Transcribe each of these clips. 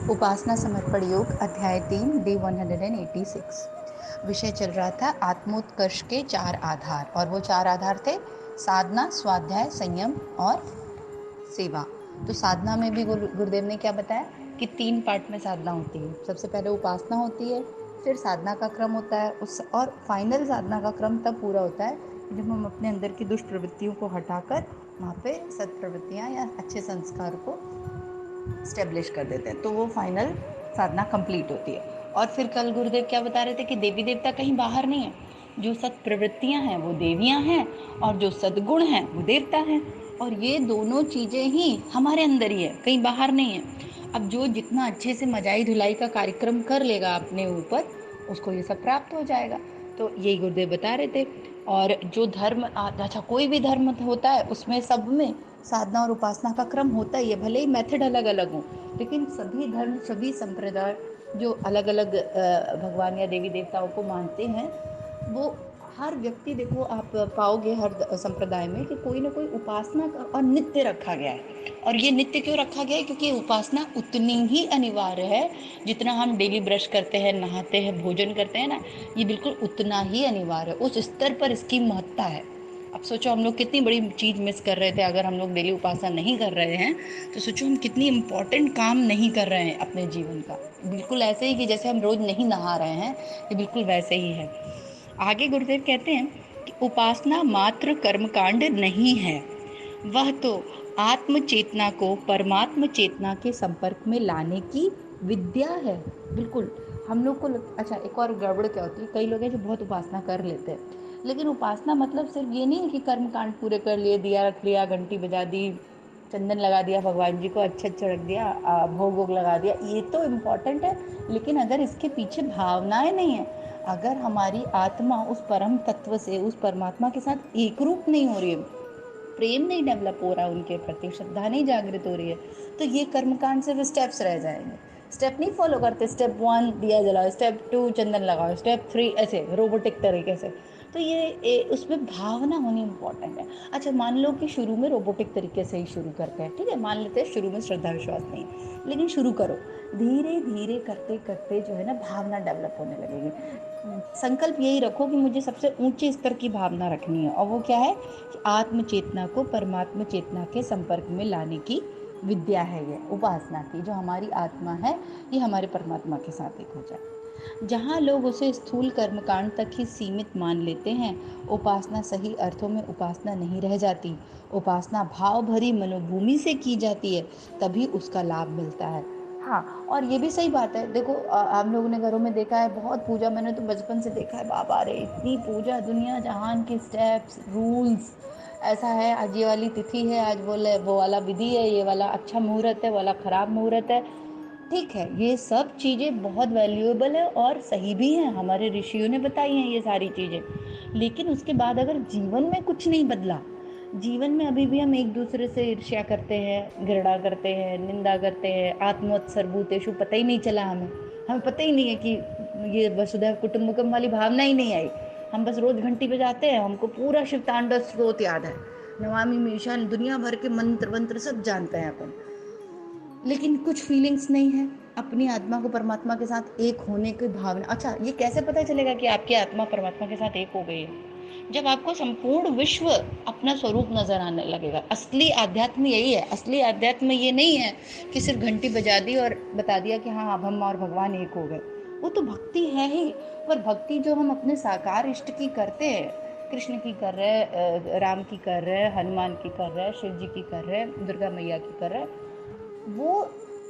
उपासना समर्पण योग अध्याय 3 डे 186। विषय चल रहा था आत्मोत्कर्ष के 4 आधार, और वो 4 आधार थे साधना, स्वाध्याय, संयम और सेवा। तो साधना में भी गुरुदेव ने क्या बताया कि 3 पार्ट में साधना होती है। सबसे पहले उपासना होती है, फिर साधना का क्रम होता है और फाइनल साधना का क्रम तब पूरा होता है जब हम अपने अंदर की दुष्ट प्रवृत्तियों को हटाकर वहाँ पे सत्प्रवृत्तियाँ या अच्छे संस्कार को स्टेब्लिश कर देते हैं, तो वो फाइनल साधना कंप्लीट होती है। और फिर कल गुरुदेव क्या बता रहे थे कि देवी देवता कहीं बाहर नहीं है, जो सत प्रवृत्तियां हैं वो देवियां हैं और जो सद्गुण हैं वो देवता हैं, और ये दोनों चीजें ही हमारे अंदर ही है, कहीं बाहर नहीं है। अब जो जितना अच्छे से मजाई धुलाई का कार्यक्रम कर लेगा अपने ऊपर, उसको ये सब प्राप्त हो जाएगा। तो यही गुरुदेव बता रहे थे। और जो धर्म, अच्छा, कोई भी धर्म होता है उसमें सब में साधना और उपासना का क्रम होता ही है, भले ही मेथड अलग अलग हो, लेकिन सभी धर्म, सभी संप्रदाय जो अलग अलग भगवान या देवी देवताओं को मानते हैं, वो हर व्यक्ति, देखो आप पाओगे हर संप्रदाय में कि कोई ना कोई उपासना का और नित्य रखा गया है। और ये नित्य क्यों रखा गया है? क्योंकि उपासना उतनी ही अनिवार्य है जितना हम डेली ब्रश करते हैं, नहाते हैं, भोजन करते हैं ना, ये बिल्कुल उतना ही अनिवार्य है। उस स्तर पर इसकी महत्ता है। अब सोचो हम लोग कितनी बड़ी चीज मिस कर रहे थे अगर हम लोग डेली उपासना नहीं कर रहे हैं। तो सोचो हम कितनी इंपॉर्टेंट काम नहीं कर रहे हैं अपने जीवन का। बिल्कुल ऐसे ही कि जैसे हम रोज नहीं नहा रहे हैं, ये बिल्कुल वैसे ही है। आगे गुरुदेव कहते हैं कि उपासना मात्र कर्मकांड नहीं है, वह तो आत्म चेतना को परमात्म चेतना के संपर्क में लाने की विद्या है। बिल्कुल। हम लोग को अच्छा, एक और गड़बड़ क्या होती है, कई लोग हैं जो बहुत उपासना कर लेते हैं, लेकिन उपासना मतलब सिर्फ ये नहीं है कि कर्म कांड पूरे कर लिए, दिया रख लिया, घंटी बजा दी, चंदन लगा दिया भगवान जी को, अच्छा अच्छा रख दिया, भोग वोग लगा दिया, ये तो इम्पोर्टेंट है। लेकिन अगर इसके पीछे भावनाएं नहीं है, अगर हमारी आत्मा उस परम तत्व से, उस परमात्मा के साथ एक रूप नहीं हो रही है, प्रेम नहीं डेवलप हो रहा, उनके प्रति श्रद्धा नहीं जागृत हो रही है, तो ये कर्मकांड सिर्फ स्टेप्स रह जाएंगे। स्टेप नहीं फॉलो करते, स्टेप 1 दिया जलाओ, स्टेप 2 चंदन लगाओ, स्टेप 3 ऐसे रोबोटिक तरीके से। तो उसमें भावना होनी इंपॉर्टेंट है। अच्छा, मान लो कि शुरू में रोबोटिक तरीके से ही शुरू करते हैं, ठीक है, मान लेते हैं शुरू में श्रद्धा विश्वास नहीं, लेकिन शुरू करो, धीरे धीरे करते करते जो है ना भावना डेवलप होने लगेगी। संकल्प यही रखो कि मुझे सबसे ऊंचे स्तर की भावना रखनी है, और वो क्या है कि आत्म चेतना को परमात्म चेतना के संपर्क में लाने की विद्या है ये उपासना की। जो हमारी आत्मा है ये हमारे परमात्मा के साथ एक हो जाए। जहाँ लोग उसे स्थूल कर्मकांड तक ही सीमित मान लेते हैं, उपासना सही अर्थों में उपासना नहीं रह जाती। उपासना भाव भरी मनोभूमि से की जाती है, तभी उसका लाभ मिलता है। हाँ, और ये भी सही बात है, देखो हम लोगों ने घरों में देखा है बहुत पूजा, मैंने तो बचपन से देखा है, बाबा रे इतनी पूजा, दुनिया जहान के स्टेप्स रूल्स, ऐसा है आज ये वाली तिथि है, आज बोले वो वाला विधि है, ये वाला अच्छा मुहूर्त है, वाला खराब मुहूर्त है। ठीक है, ये सब चीज़ें बहुत वैल्यूएबल है और सही भी हैं, हमारे ऋषियों ने बताई हैं ये सारी चीज़ें। लेकिन उसके बाद अगर जीवन में कुछ नहीं बदला, जीवन में अभी भी हम एक दूसरे से ईर्ष्या करते हैं, घृणा करते हैं, निंदा करते हैं, आत्मोत्सर्ग भूतेषु, पता ही नहीं चला हमें, हमें पता ही नहीं है कि ये वसुधैव कुटुंबकम वाली भावना ही नहीं आई। हम बस रोज घंटी बजाते हैं, हमको पूरा शिव तांडव स्रोत याद है, नमामि मीशान, दुनिया भर के मंत्र वंत्र सब जानते हैं अपन, लेकिन कुछ फीलिंग्स नहीं है अपनी आत्मा को परमात्मा के साथ एक होने की भावना। अच्छा, ये कैसे पता चलेगा कि आपकी आत्मा परमात्मा के साथ एक हो गई है? जब आपको संपूर्ण विश्व अपना स्वरूप नजर आने लगेगा। असली आध्यात्म यही है। असली आध्यात्म ये नहीं है कि सिर्फ घंटी बजा दी और बता दिया कि हाँ अब हम और भगवान एक हो गए। वो तो भक्ति है ही, पर भक्ति जो हम अपने साकार इष्ट की करते हैं, कृष्ण की कर रहे हैं, राम की कर रहे हैं, हनुमान की कर रहे हैं, शिव जी की कर रहे हैं, दुर्गा मैया की कर रहे हैं, वो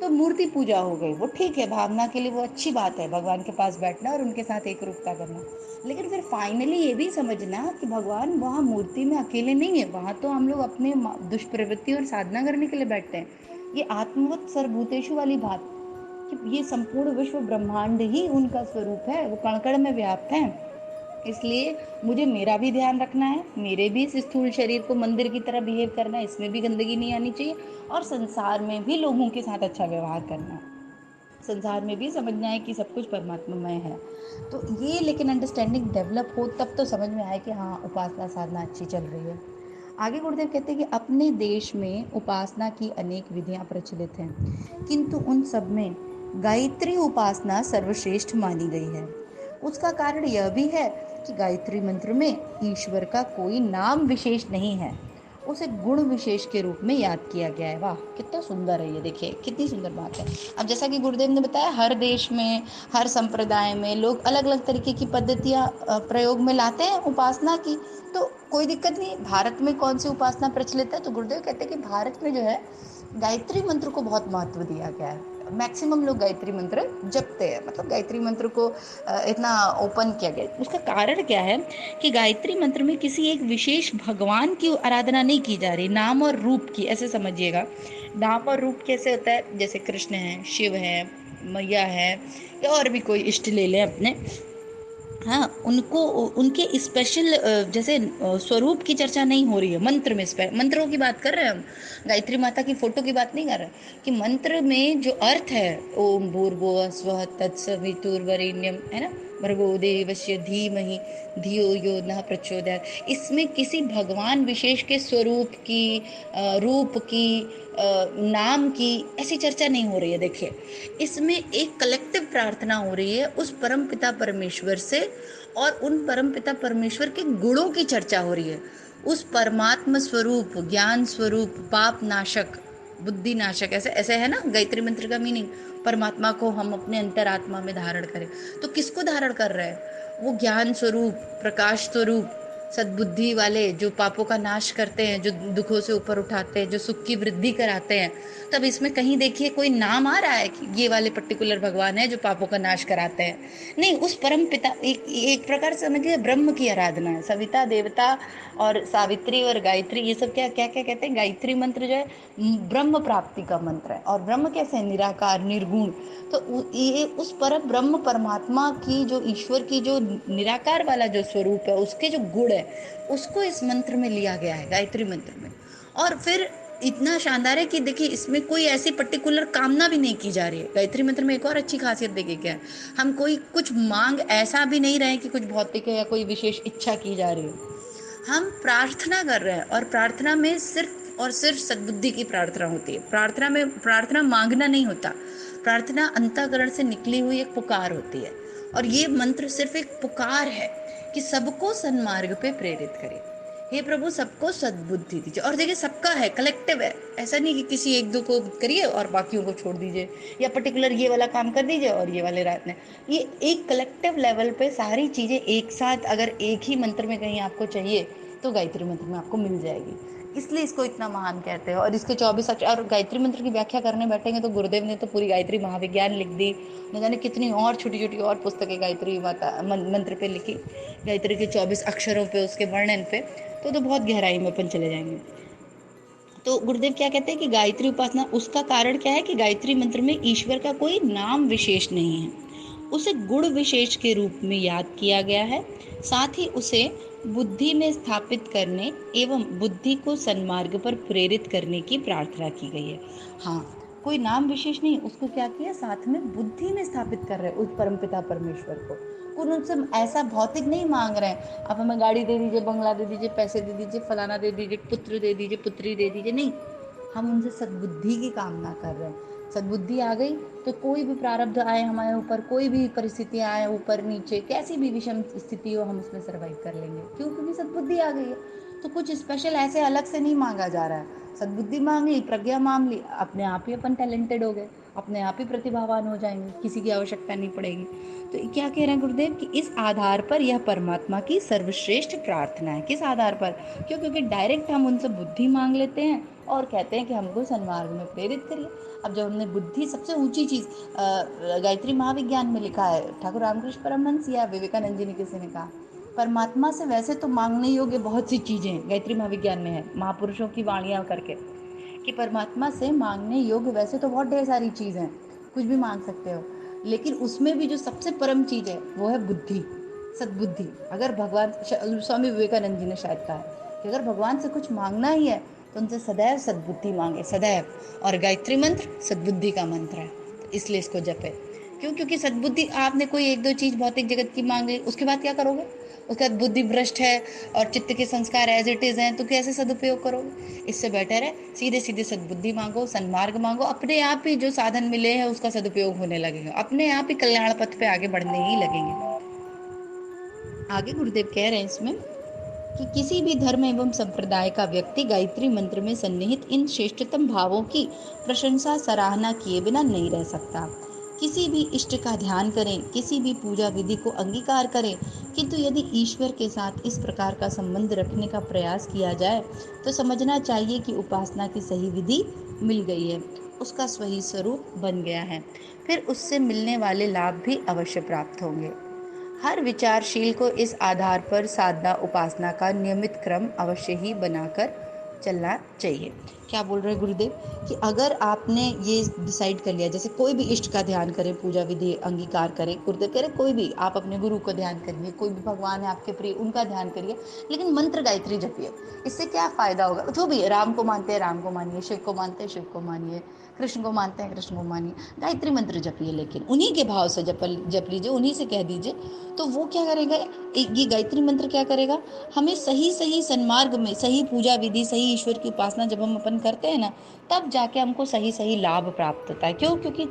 तो मूर्ति पूजा हो गई। वो ठीक है, भावना के लिए वो अच्छी बात है, भगवान के पास बैठना और उनके साथ एक रूपता करना। लेकिन फिर फाइनली ये भी समझना कि भगवान वहाँ मूर्ति में अकेले नहीं है, वहाँ तो हम लोग अपने दुष्प्रवृत्ति और साधना करने के लिए बैठते हैं। ये आत्मवत सर्वभूतेषु वाली बात, कि ये संपूर्ण विश्व ब्रह्मांड ही उनका स्वरूप है, वो कण कण में व्याप्त है। इसलिए मुझे मेरा भी ध्यान रखना है, मेरे भी इस स्थूल शरीर को मंदिर की तरह बिहेव करना है, इसमें भी गंदगी नहीं आनी चाहिए, और संसार में भी लोगों के साथ अच्छा व्यवहार करना है, संसार में भी समझना है कि सब कुछ परमात्मामय है। तो ये लेकिन अंडरस्टैंडिंग डेवलप हो तब तो समझ में आए कि हाँ उपासना साधना अच्छी चल रही है। आगे गुरुदेव कहते हैं कि अपने देश में उपासना की अनेक विधियां प्रचलित हैं, किंतु उन सब में गायत्री उपासना सर्वश्रेष्ठ मानी गई है। उसका कारण यह भी है कि गायत्री मंत्र में ईश्वर का कोई नाम विशेष नहीं है, उसे गुण विशेष के रूप में याद किया गया है। वाह, कितना सुंदर है ये, देखिए कितनी सुंदर बात है। अब जैसा कि गुरुदेव ने बताया, हर देश में, हर संप्रदाय में लोग अलग अलग तरीके की पद्धतियां प्रयोग में लाते हैं उपासना की, तो कोई दिक्कत नहीं। भारत में कौन सी उपासना प्रचलित है, तो गुरुदेव कहते हैं कि भारत में जो है गायत्री मंत्र को बहुत महत्व दिया गया है। मैक्सिमम लोग गायत्री मंत्र जपते हैं, मतलब गायत्री मंत्र को इतना ओपन किया गया। उसका कारण क्या है कि गायत्री मंत्र में किसी एक विशेष भगवान की आराधना नहीं की जा रही, नाम और रूप की, ऐसे समझिएगा। नाम और रूप कैसे होता है, जैसे कृष्ण है, शिव है, मैया है, या और भी कोई इष्ट ले लें अपने, हाँ, उनको उनके स्पेशल जैसे स्वरूप की चर्चा नहीं हो रही है मंत्र में। मंत्रों की बात कर रहे हैं हम, गायत्री माता की फोटो की बात नहीं कर रहे। कि मंत्र में जो अर्थ है, ओम भूर्भुवः स्वः तत्सवितुर्वरेण्यम, है ना, भर्गो देवस्य धीमहि धियो यो नः प्रचोदयात्, इसमें किसी भगवान विशेष के स्वरूप की, रूप की, नाम की ऐसी चर्चा नहीं हो रही है। देखिए, इसमें एक कलेक्टिव प्रार्थना हो रही है उस परम पिता परमेश्वर से, और उन परम पिता परमेश्वर के गुणों की चर्चा हो रही है। उस परमात्म स्वरूप, ज्ञान स्वरूप, पाप नाशक, बुद्धि नाशक, ऐसे ऐसे है ना गायत्री मंत्र का मीनिंग। परमात्मा को हम अपने अंतरात्मा में धारण करें, तो किसको धारण कर रहे हैं? वो ज्ञान स्वरूप, प्रकाश स्वरूप, सद्बुद्धि वाले, जो पापों का नाश करते हैं, जो दुखों से ऊपर उठाते हैं, जो सुख की वृद्धि कराते हैं। तब इसमें कहीं देखिए कोई नाम आ रहा है कि ये वाले पर्टिकुलर भगवान है जो पापों का नाश कराते हैं? नहीं, उस परम पिता, एक प्रकार से समझिए ब्रह्म की आराधना है। सविता, देवता और सावित्री और गायत्री, ये सब क्या क्या क्या कहते हैं, गायत्री मंत्र जो है ब्रह्म प्राप्ति का मंत्र है। और ब्रह्म कैसे है? निराकार, निर्गुण। तो ये उस परम ब्रह्म परमात्मा की, जो ईश्वर की जो निराकार वाला जो स्वरूप है, उसके जो गुण है, उसको इस मंत्र में लिया गया है, गायत्री मंत्र में। और फिर इतना शानदार है कि देखिए, इसमें कोई ऐसी पर्टिकुलर कामना भी नहीं की जा रही है। गायत्री मंत्र में एक और अच्छी खासियत देखिए क्या है, हम कोई कुछ मांग ऐसा भी नहीं रहे कि कुछ भौतिक है या कोई विशेष इच्छा की जा रही है। हम प्रार्थना कर रहे हैं, और प्रार्थना में सिर्फ और सिर्फ सद्बुद्धि की प्रार्थना होती है। प्रार्थना में, प्रार्थना मांगना नहीं होता, प्रार्थना अंतःकरण से निकली हुई एक पुकार होती है। और ये मंत्र सिर्फ एक पुकार है कि सबको सन्मार्ग पे प्रेरित करे। हे प्रभु, सबको सद्बुद्धि दीजिए। और देखिए, सबका है, कलेक्टिव है। ऐसा नहीं कि किसी एक दो को करिए और बाकियों को छोड़ दीजिए, या पर्टिकुलर ये वाला काम कर दीजिए और ये वाले रात में। ये एक कलेक्टिव लेवल पे सारी चीजें एक साथ अगर एक ही मंत्र में कहीं आपको चाहिए, तो गायत्री मंत्र में आपको मिल जाएगी। इसलिए इसको इतना महान कहते हैं। और इसके 24 अक्षर, और गायत्री मंत्र की व्याख्या करने बैठेंगे तो गुरुदेव ने तो पूरी गायत्री महाविज्ञान लिख दी, न जाने कितनी और छोटी छोटी और पुस्तकें गायत्री माता मंत्र पे लिखी, गायत्री के 24 अक्षरों पे, उसके वर्णन पे। तो बहुत गहराई में अपन चले जाएंगे। तो गुरुदेव क्या कहते हैं कि गायत्री उपासना, उसका कारण क्या है कि गायत्री मंत्र में ईश्वर का कोई नाम विशेष नहीं है, उसे गुण विशेष के रूप में याद किया गया है। साथ ही उसे बुद्धि में स्थापित करने एवं बुद्धि को सन्मार्ग पर प्रेरित करने की प्रार्थना की गई है। हाँ, कोई नाम विशेष नहीं, उसको क्या किया, साथ में बुद्धि में स्थापित कर रहे हैं उस परमपिता परमेश्वर को। कुछ उनसे ऐसा भौतिक नहीं मांग रहे हैं, आप हमें गाड़ी दे दीजिए, बंगला दे दीजिए, पैसे दे दीजिए, फलाना दे दीजिए, पुत्र दे दीजिए, पुत्री दे दीजिए, नहीं। हम उनसे सद्बुद्धि की कामना कर रहे हैं। सद्बुद्धि आ गई तो कोई भी प्रारब्ध आए हमारे ऊपर, कोई भी परिस्थितियां आए ऊपर नीचे, कैसी भी विषम स्थिति हो, हम उसमें सर्वाइव कर लेंगे। क्यों? क्योंकि सद्बुद्धि आ गई है। तो कुछ स्पेशल ऐसे अलग से नहीं मांगा जा रहा है। सद्बुद्धि मांग ली, प्रज्ञा मांग ली, अपने आप ही अपन टैलेंटेड हो गए, अपने आप ही प्रतिभावान हो जाएंगे, किसी की आवश्यकता नहीं पड़ेगी। तो क्या कह रहे हैं गुरुदेव कि इस आधार पर यह परमात्मा की सर्वश्रेष्ठ प्रार्थना है। किस आधार पर? क्यों? क्योंकि डायरेक्ट हम उनसे बुद्धि मांग लेते हैं और कहते हैं कि हमको सन्मार्ग में प्रेरित करिए। अब जब हमने बुद्धि, सबसे ऊंची चीज गायत्री महाविज्ञान में लिखा है, ठाकुर रामकृष्ण परमहंस या विवेकानंद जी ने किसी ने कहा, परमात्मा से वैसे तो मांगने योग्य बहुत सी चीजें गायत्री महाविज्ञान में है, महापुरुषों की वाणियां करके, कि परमात्मा से मांगने योग्य वैसे तो बहुत ढेर सारी चीज हैं, कुछ भी मांग सकते हो, लेकिन उसमें भी जो सबसे परम चीज है वो है बुद्धि, सद्बुद्धि। अगर भगवान, स्वामी विवेकानंद जी ने शायद कहा है कि अगर भगवान से कुछ मांगना ही है तो उनसे सदैव सद्बुद्धि मांगे, सदैव। और गायत्री मंत्र सद्बुद्धि का मंत्र है, तो इसलिए इसको जपे। क्यों? क्योंकि सद्बुद्धि, आपने कोई एक दो चीज भौतिक जगत की मांग ली, उसके बाद क्या करोगे? उसके बाद बुद्धि भ्रष्ट है और चित्त के संस्कार एज इट इज हैं, तो कैसे सदुपयोग करोगे? इससे बेटर है सीधे सीधे सद्बुद्धि मांगो, सन्मार्ग मांगो, अपने आप ही जो साधन मिले हैं उसका सदुपयोग होने लगेगा, अपने आप ही कल्याण पथ पे आगे बढ़ने ही लगेंगे। आगे गुरुदेव कह रहे हैं इसमें कि किसी भी धर्म एवं संप्रदाय का व्यक्ति गायत्री मंत्र में सन्निहित इन श्रेष्ठतम भावों की प्रशंसा सराहना किए बिना नहीं रह सकता। किसी भी इष्ट का ध्यान करें, किसी भी पूजा विधि को अंगीकार करें, किंतु यदि ईश्वर के साथ इस प्रकार का संबंध रखने का प्रयास किया जाए तो समझना चाहिए कि उपासना की सही विधि मिल गई है, उसका सही स्वरूप बन गया है, फिर उससे मिलने वाले लाभ भी अवश्य प्राप्त होंगे। हर विचारशील को इस आधार पर साधना उपासना का नियमित क्रम अवश्य ही बनाकर चलना चाहिए। क्या बोल रहे गुरुदेव कि अगर आपने ये डिसाइड कर लिया, जैसे कोई भी इष्ट का ध्यान करें, पूजा विधि अंगीकार करें, गुरुदेव कह रहे कोई भी आप अपने गुरु को ध्यान करिए, कोई भी भगवान है आपके प्रिय उनका ध्यान करिए, लेकिन मंत्र गायत्री जपिए। इससे क्या फायदा होगा? जो भी राम को मानते हैं राम को मानिए, शिव को मानते हैं शिव को मानिए, कृष्ण को मानते हैं कृष्ण को मानिए, गायत्री मंत्र जपिए, लेकिन उन्हीं के भाव से जप लीजिए, उन्हीं से कह दीजिए। तो वो क्या करेगा, ये गायत्री मंत्र क्या करेगा, हमें सही सही सन्मार्ग में, सही पूजा विधि, सही ईश्वर की उपासना जब हम अपन करते हैं ना, तब जाके हमको सही सही लाभ प्राप्त होता है। क्यों? क्योंकि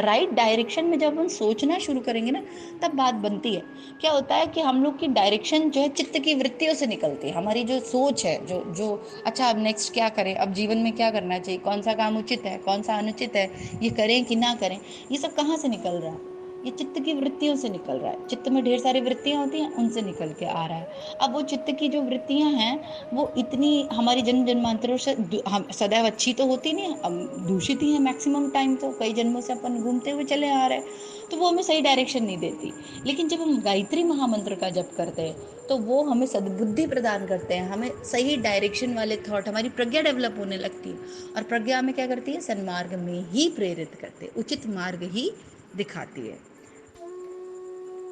राइट डायरेक्शन में जब हम सोचना शुरू करेंगे ना, तब बात बनती है। क्या होता है कि हम लोग की डायरेक्शन जो है चित्त की वृत्तियों से निकलती है। हमारी जो सोच है, जो अच्छा अब नेक्स्ट क्या करें, अब जीवन में क्या करना चाहिए, कौन सा काम उचित है, कौन सा अनुचित है, ये करें कि ना करें, ये सब कहाँ से निकल रहा है? ये चित्त की वृत्तियों से निकल रहा है। चित्त में ढेर सारी वृत्तियां होती हैं, उनसे निकल के आ रहा है। अब वो चित्त की जो वृत्तियां हैं वो इतनी हमारी जन्म जन्मांतरों से हम सदैव अच्छी तो होती नहीं, अब दूषित ही है मैक्सिमम टाइम, तो कई जन्मों से अपन घूमते हुए चले आ रहे हैं, तो वो हमें सही डायरेक्शन नहीं देती। लेकिन जब हम गायत्री महामंत्र का जप करते हैं तो वो हमें सद्बुद्धि प्रदान करते हैं, हमें सही डायरेक्शन वाले थॉट, हमारी प्रज्ञा डेवलप होने लगती है, और प्रज्ञा में क्या करती है, सन्मार्ग में ही प्रेरित करते, उचित मार्ग ही दिखाती है।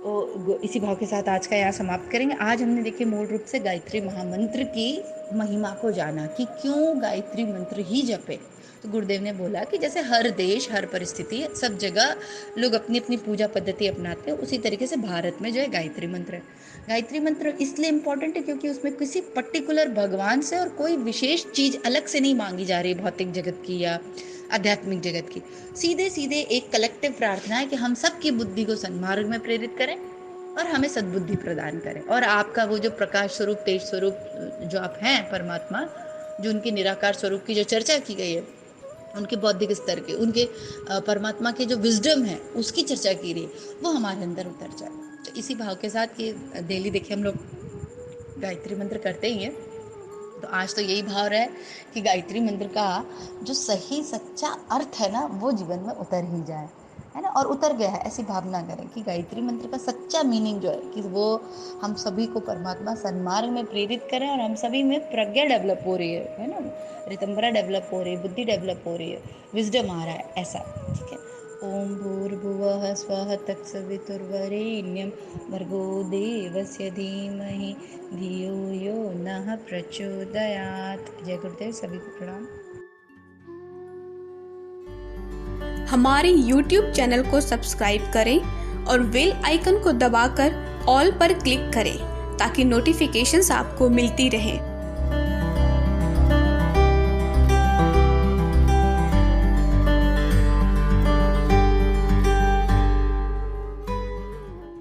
तो इसी भाव के साथ आज का यहाँ समाप्त करेंगे। आज हमने देखिए मूल रूप से गायत्री महामंत्र की महिमा को जाना कि क्यों गायत्री मंत्र ही जपे। तो गुरुदेव ने बोला कि जैसे हर देश, हर परिस्थिति, सब जगह लोग अपनी अपनी पूजा पद्धति अपनाते हैं, उसी तरीके से भारत में जो है गायत्री मंत्र है। गायत्री मंत्र इसलिए इम्पोर्टेंट है क्योंकि उसमें किसी पर्टिकुलर भगवान से और कोई विशेष चीज अलग से नहीं मांगी जा रही, भौतिक जगत की या आध्यात्मिक जगत की। सीधे सीधे एक कलेक्टिव प्रार्थना है कि हम सबकी बुद्धि को सन्मार्ग में प्रेरित करें और हमें सद्बुद्धि प्रदान करें, और आपका वो जो प्रकाश स्वरूप, तेज स्वरूप जो आप हैं परमात्मा, जो उनके निराकार स्वरूप की जो चर्चा की गई है, उनके बौद्धिक स्तर के, उनके परमात्मा के जो विजडम है उसकी चर्चा की रही, वो हमारे अंदर उतर जाए। तो इसी भाव के साथ कि डेली देखिए हम लोग गायत्री मंत्र करते ही हैं, तो आज तो यही भाव रहा है कि गायत्री मंत्र का जो सही सच्चा अर्थ है ना, वो जीवन में उतर ही जाए, है ना, और उतर गया है ऐसी भावना करें कि गायत्री मंत्र का सच्चा मीनिंग जो है कि वो हम सभी को परमात्मा सन्मार्ग में प्रेरित करें, और हम सभी में प्रज्ञा डेवलप हो रही है ना, रितंबरा डेवलप हो रही है, बुद्धि डेवलप हो रही है, विजडम आ रहा है, ऐसा। ठीक है। ओम भूर्भुवः स्वः तत्सवितुर्वरेण्यं भर्गो देवस्य धीमहि धियो यो नः प्रचोदयात्। जय गुरुदेव, सभी को प्रणाम। हमारे YouTube चैनल को सब्सक्राइब करें और बेल आइकन को दबाकर ऑल पर क्लिक करें ताकि नोटिफिकेशंस आपको मिलती रहें।